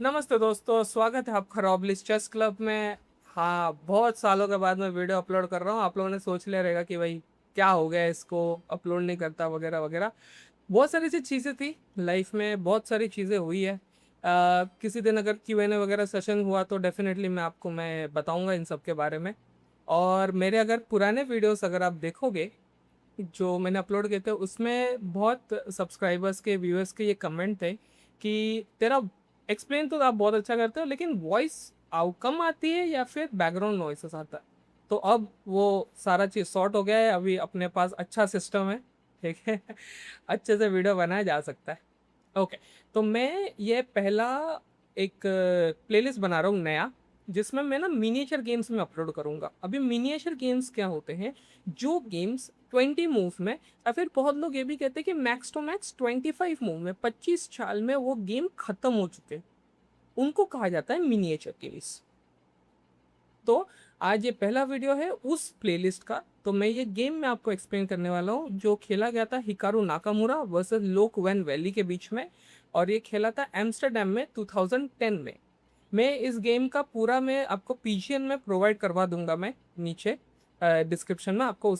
नमस्ते दोस्तों, स्वागत है आपका रॉबलिस चेस क्लब में। हाँ, बहुत सालों के बाद मैं वीडियो अपलोड कर रहा हूँ। आप लोगों ने सोच लिया रहेगा कि भाई क्या हो गया, इसको अपलोड नहीं करता वगैरह वगैरह। बहुत सारी सी चीज़ें थी लाइफ में, बहुत सारी चीज़ें हुई है। किसी दिन अगर Q&A वगैरह सेशन हुआ तो डेफिनेटली मैं बताऊंगा इन सब के बारे में। और मेरे अगर पुराने वीडियोस अगर आप देखोगे जो मैंने अपलोड किए थे, उसमें बहुत सब्सक्राइबर्स के व्यूअर्स के ये कमेंट थे कि तेरा एक्सप्लेन तो आप बहुत अच्छा करते हो, लेकिन वॉइस कम आती है या फिर बैकग्राउंड नॉइसेस आता है। तो अब वो सारा चीज़ सॉर्ट हो गया है, अभी अपने पास अच्छा सिस्टम है। ठीक है। अच्छे से वीडियो बनाया जा सकता है। ओके। तो मैं ये पहला एक प्लेलिस्ट बना रहा हूँ नया, जिसमें मैं ना मिनिएचर गेम्स में अपलोड करूंगा। अभी मिनिएचर गेम्स क्या होते हैं? जो गेम्स 20 मूव में, या फिर बहुत लोग ये भी कहते हैं कि मैक्स टू मैक्स 25 मूव में, 25 चाल में वो गेम खत्म हो चुके हैं, उनको कहा जाता है मिनिएचर गेम्स। तो आज ये पहला वीडियो है उस प्लेलिस्ट का। तो मैं ये गेम में आपको एक्सप्लेन करने वाला हूँ जो खेला गया था हिकारू नाकामुरा वर्सेस लोक वैन वैली के बीच में। और ये खेला था एम्स्टरडेम में 2010 में। मैं इस गेम का पूरा मैं आपको पीजीएन में प्रोवाइड करवा दूंगा। मैं नीचे डिस्क्रिप्शन में आपको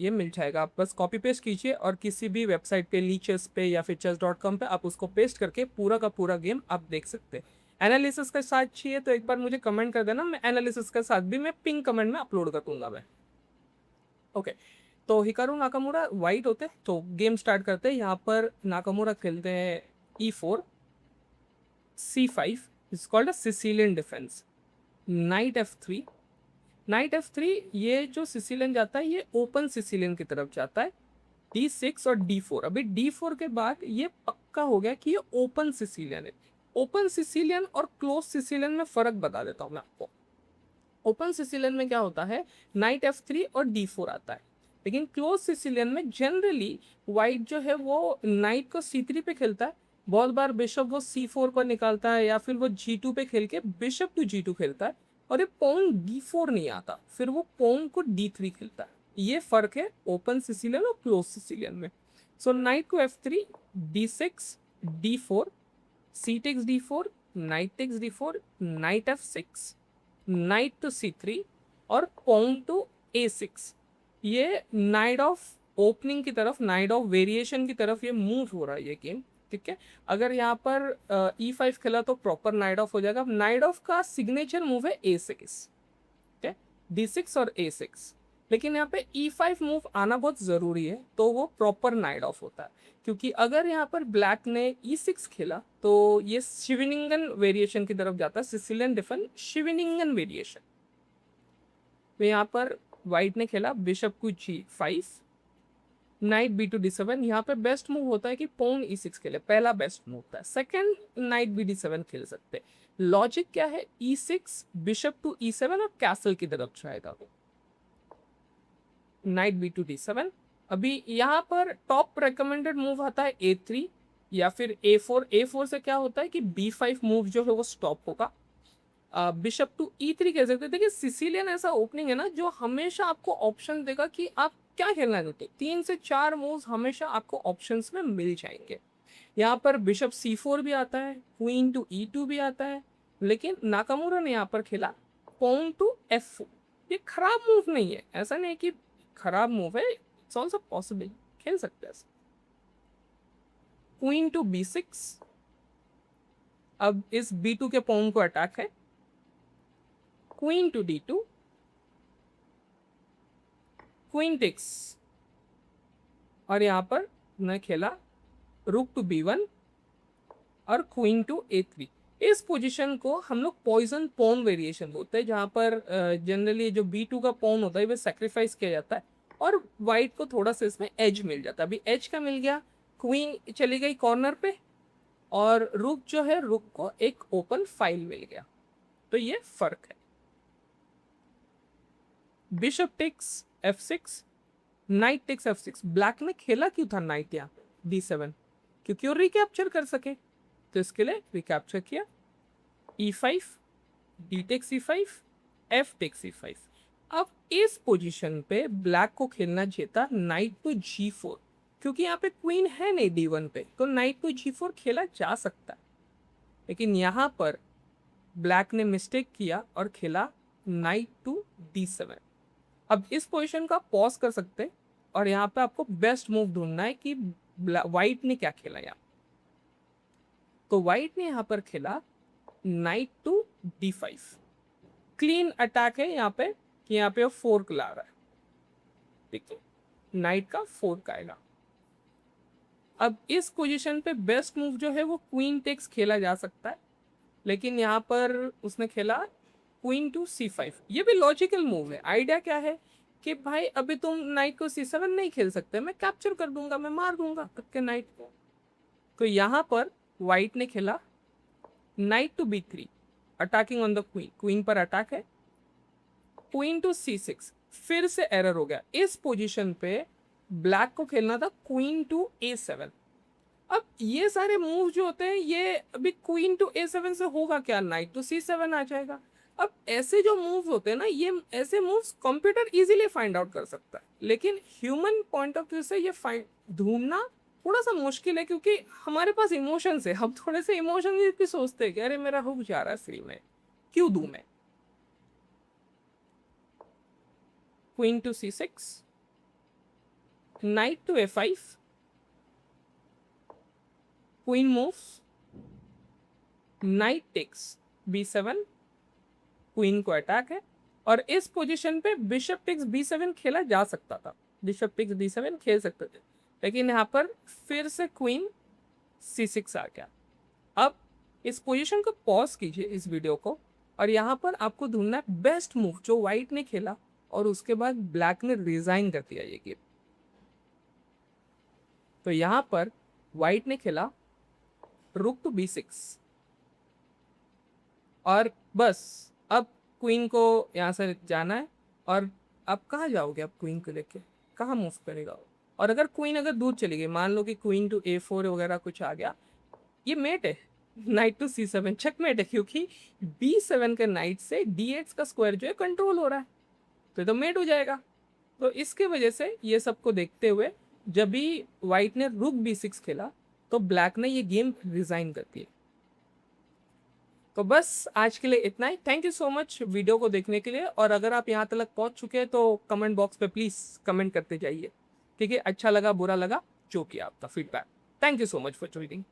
ये मिल जाएगा। आप बस कॉपी पेस्ट कीजिए और किसी भी वेबसाइट पे, लीचेस पे या फिर chess.com पे आप उसको पेस्ट करके पूरा का पूरा गेम आप देख सकते हैं। एनालिसिस के साथ चाहिए तो एक बार मुझे कमेंट कर देना, मैं एनालिसिस के साथ भी मैं पिंग कमेंट में अपलोड कर दूंगा मैं। ओके। तो हिकारू नाकामुरा वाइट होते हैं, तो गेम स्टार्ट करते हैं। यहाँ पर नाकामुरा खेलते हैं E4 C5, is called a Sicilian defence. Night F3, night F3, ये जो सिसिलियन जाता है ये ओपन सिसिलियन की तरफ जाता है। D6 और D4, अभी D4 के बाद ये पक्का हो गया कि ये ओपन सिसिलियन है। ओपन सिसिलियन और क्लोज सिसिलियन में फर्क बता देता हूँ मैं आपको। ओपन सिसिलियन में क्या होता है, नाइट F3 और D4 आता है। लेकिन क्लोज सिसिलियन में जनरली वाइट जो है वो नाइट को C3 पे खेलता है। बहुत बार बिशप वो C4 पर निकालता है, या फिर वो G2 पे खेल के बिशप टू G2 खेलता है। और ये पॉन D4 नहीं आता, फिर वो पॉन को D3 खेलता है। ये फर्क है ओपन सिसिलियन और क्लोज सिसिलियन में। सो नाइट को F3, D6, D4, C takes D4, knight takes D4, knight F6, knight to C3 और pawn to A6। ये नाइट ऑफ ओपनिंग की तरफ, नाइट ऑफ वेरिएशन की तरफ ये मूव हो रहा है ये गेम। ठीक है। अगर यहाँ पर E5 खेला तो प्रॉपर नाइट ऑफ हो जाएगा। नाइट ऑफ का सिग्नेचर मूव है A6। ठीक है। D6 और A6। लेकिन यहाँ पे E5 मूव आना बहुत ज़रूरी है, तो वो प्रॉपर नाइट ऑफ होता है। क्योंकि अगर यहाँ पर ब्लैक ने E6 खेला तो ये शिविनिंगन वेरिएशन की तरफ जाता है, सिसिलियन डिफेंस शिविनिंगन वेरिएशन। तो यहाँ पर वाइट ने खेला बिशप को G5, नाइट B2 D7। यहाँ पे बेस्ट मूव होता है कि पॉन E6 खेले, पहला बेस्ट मूव था। सेकंड, नाइट B D7 खेल सकते। लॉजिक क्या है, E6, बिशप टू E7 और कैसल की तरफ जाएगा नाइट B2 D7। अभी यहाँ पर टॉप रिकमेंडेड मूव आता है A3 या फिर A4। A4 से क्या होता है कि B5 मूव जो है वो स्टॉप होगा। बिशप टू E3 कह सकते हैं। देखिए सिसिलियन ऐसा ओपनिंग है ना जो हमेशा आपको ऑप्शन देगा कि आप क्या खेलना चाहते हैं। 3 से 4 मूव्स हमेशा आपको ऑप्शंस में मिल जाएंगे। यहाँ पर बिशप C4 भी आता है, क्वीन टू E2 भी आता है। लेकिन नाकामुरा ने यहाँ पर खेला पॉन टू F4। ये खराब मूव नहीं है, ऐसा नहीं है कि खराब मूव है, इट्स ऑल्सो पॉसिबल, खेल सकते हैं। क्वीन टू B6, अब इस B2 के पॉन को अटैक है। Queen to D2, queen takes, और यहाँ पर मैं खेला रुक टू B1 और क्वीन टू A3। इस पोजीशन को हम लोग पॉइजन पॉन वेरिएशन बोलते हैं, जहाँ पर जनरली जो B2 का पॉन होता है वो सेक्रीफाइस किया जाता है और वाइट को थोड़ा सा इसमें एज मिल जाता है। अभी एज का मिल गया, क्वीन चली गई कॉर्नर पे और रुक जो है, रुक को एक ओपन फाइल मिल गया। तो ये फर्क है। Bishop takes F6, knight takes F6। Black ने खेला क्यों था नाइट यहाँ D7? क्योंकि वो रिकैप्चर कर सके, तो इसके लिए रिकैप्चर किया। E5, D takes E5, F takes E5। अब इस पोजीशन पे ब्लैक को खेलना चाहिए था नाइट टू G4, क्योंकि यहाँ पे क्वीन है नहीं D1 पे, तो नाइट टू G4 खेला जा सकता है। लेकिन यहाँ पर ब्लैक ने मिस्टेक किया और खेला नाइट टू D7। अब इस पोजीशन को आप पॉज कर सकते हैं और यहाँ पे आपको बेस्ट मूव ढूंढना है कि व्हाइट ने क्या खेला यहाँ। तो व्हाइट ने यहाँ पर खेला knight to D5। Clean attack है यहाँ पे कि यहाँ पे वो फोर्क ला रहा है, ठीक है, नाइट का फोर्क आएगा। अब इस पोजीशन पे बेस्ट मूव जो है वो क्वीन टेक्स खेला जा सकता है, लेकिन यहाँ पर उसने खेला क्वीन टू C5। ये भी लॉजिकल मूव है। आइडिया क्या है कि भाई अभी तुम नाइट को C7 नहीं खेल सकते, मैं कैप्चर कर दूंगा, मैं मार दूंगा आपके नाइट को। तो यहाँ पर व्हाइट ने खेला knight to B3 attacking on the queen, queen पर अटैक है, क्वीन टू C6। फिर से एरर हो गया। इस पोजीशन पे ब्लैक को खेलना था क्वीन टू A7। अब ये सारे मूव जो होते हैं ये अभी क्वीन टू A7 से होगा क्या, नाइट टू C7 आ जाएगा। अब ऐसे जो मूव होते हैं ना, ये ऐसे moves computer easily find out कर सकता है, लेकिन ह्यूमन पॉइंट ऑफ व्यू से ये फाइंड ढूंढना थोड़ा सा मुश्किल है, क्योंकि हमारे पास इमोशंस है। हम थोड़े से इमोशन भी सोचते हैं कि अरे मेरा हुक जा रहा है फ्री में, क्यों दूं मैं। Queen to C6, knight to A5, queen moves, knight takes B7, queen को अटैक है। और इस पोजीशन पे बिशप टेक्स B7 खेला जा सकता था, बिशप टेक्स B7 खेल सकते थे, लेकिन यहाँ पर फिर से क्वीन C6 आ गया। अब इस पोजीशन को पॉज कीजिए इस वीडियो को, और यहाँ पर आपको ढूंढना है बेस्ट मूव जो व्हाइट ने खेला और उसके बाद ब्लैक ने रिजाइन कर दिया ये गेम। तो यहाँ पर व्हाइट ने खेला रुक टू B6 और बस अब क्वीन को यहाँ से जाना है। और आप कहाँ जाओगे, आप क्वीन को लेके कहाँ मूव करेगा। और अगर क्वीन अगर दूर चली गई, मान लो कि क्वीन टू A4 वगैरह कुछ आ गया, ये मेट है, नाइट टू C7 चेकमेट है, क्योंकि B7 के नाइट से D8 का स्क्वायर जो है कंट्रोल हो रहा है, तो मेट हो जाएगा। तो इसके वजह से ये सबको देखते हुए जब भी व्हाइट ने रुक B6 खेला तो ब्लैक ने ये गेम रिजाइन कर दिया। तो बस आज के लिए इतना ही। Thank you so much video को देखने के लिए, और अगर आप यहाँ तक पहुँच चुके हैं तो कमेंट बॉक्स पे प्लीज़ कमेंट करते जाइए, ठीक है, अच्छा लगा बुरा लगा जो कि आपका feedback. Thank you so much for joining.